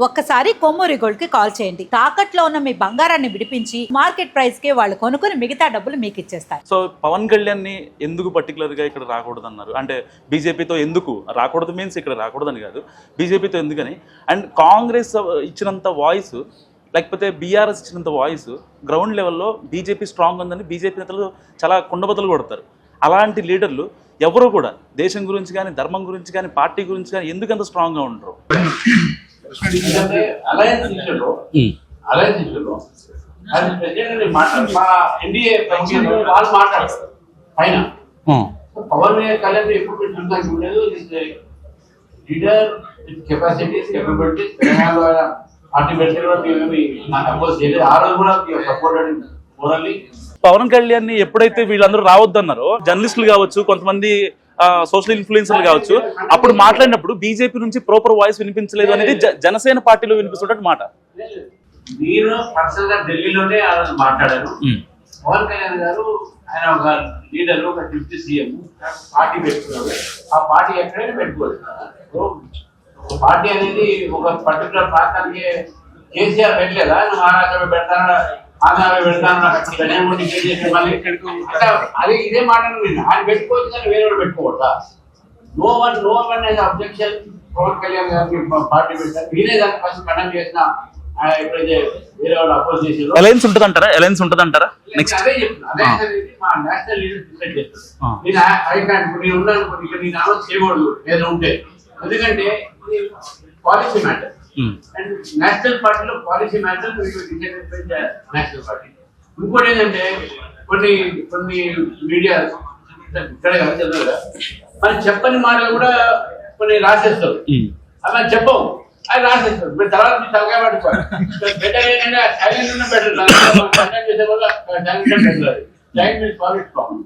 ఒక్కసారి కొమ్మూరి గోల్డ్ కి కాల్ చేయండి. తాకట్లో ఉన్న మీ బంగారాన్ని విడిపించి మార్కెట్ ప్రైస్ కి వాళ్ళు కొనుక్కుని మిగతా డబ్బులు మీకు ఇచ్చేస్తారు. సో పవన్ కళ్యాణ్ ని ఎందుకు పర్టికులర్ గా ఇక్కడ రాకూడదు అన్నారు అంటే బీజేపీతో ఎందుకు రాకూడదు మీన్స్ ఇక్కడ రాకూడదని కాదు, బీజేపీతో ఎందుకని. అండ్ కాంగ్రెస్ ఇచ్చినంత వాయిస్ లేకపోతే బీఆర్ఎస్ ఇచ్చినంత వాయిస్ గ్రౌండ్ లెవెల్లో బీజేపీ స్ట్రాంగ్ ఉందని బీజేపీ నేతలు చాలా కుండబద్దలు కొడతారు. అలాంటి లీడర్లు ఎవరు కూడా దేశం గురించి కానీ ధర్మం గురించి కానీ పార్టీ గురించి కానీ ఎందుకు అంత స్ట్రాంగ్గా ఉండరు? అలయన్స్ ఇష్యూలో అది ప్రెసిడెంట్ మా ఎన్డీఏ వాళ్ళు మాట్లాడతారు పైన. పవన్ కళ్యాణ్ ఎప్పుడు చూడడానికి ఉండలేదు. లీడర్ కెపాసిటీస్ కేపబిలిటీస్ తెలంగాణలో పార్టీ పెడితే కూడా మేమేమి నాకు అపోజ్ చేయలేదు. ఆ రోజు కూడా సపోర్టెడ్ మోరల్లీ. పవన్ కళ్యాణ్ ని ఎప్పుడైతే వీళ్ళందరూ రావద్దన్నారో జర్నలిస్టులు కావచ్చు, కొంతమంది సోషల్ ఇన్ఫ్లుయెన్సర్లు కావచ్చు, అప్పుడు మాట్లాడినప్పుడు బీజేపీ నుంచి ప్రాపర్ వాయిస్ వినిపించలేదు అనేది జనసేన పార్టీలో వినిపిస్తున్నట్టు మాట. నేను పర్సనల్ గా ఢిల్లీలోనే ఆ రోజు మాట్లాడాను. పవన్ కళ్యాణ్ గారు ఆయన ఒక లీడర్, ఒక డిప్యూటీ సీఎం, పార్టీ పెట్టుకున్నారు. ఆ పార్టీ ఎక్కడైనా పెట్టుకోవచ్చు. ఒక పార్టీ అనేది ఒక పర్టికులర్ ప్రాంతానికి కేసీఆర్ పెట్టలేదా, మహారాష్ట్రలో పెడతారా, ఆంధ్రాలో పెడతాను, అది ఇదే మాట. ఆయన పెట్టుకోవచ్చు కానీ వేరే వాళ్ళు పెట్టుకోవద్దా? No one objection. Pavan Kalyan గారికి పార్టీ పెట్టారు. నేనే దాన్ని ఫస్ట్ కండక్ట్ చేసిన. ఎప్పుడైతే వేరే వాళ్ళు అపోజ్ చేసారు అలయన్స్ ఉంటుందంటారా? నెక్స్ట్ అదే చెప్తున్నా. అలయన్స్ అనేది మా నేషనల్ లీడర్స్ డిసైడ్ చేస్తారు. నేను నేను ఉన్నాను, ఇక్కడ నేను అనౌన్స్ చేయకూడదు ఏదైనా ఉంటే, ఎందుకంటే పాలసీ మ్యాటర్. అండ్ నేషనల్ పార్టీలో పాలసీ మ్యాటర్ నేషనల్ పార్టీ. ఇంకోటి ఏంటంటే కొన్ని మీడియా ఇక్కడ చదువుగా మనం చెప్పని మాటలు కూడా కొన్ని రాసేస్తారు. అలా చెప్పవు, అది రాసేస్తారు. మీరు తర్వాత తలకాయ పట్టుకోవాలి. బెటర్ ఏంటంటే సైలెంట్ ఉన్న బెటర్. చేసే వల్ల silent better. Time is problem.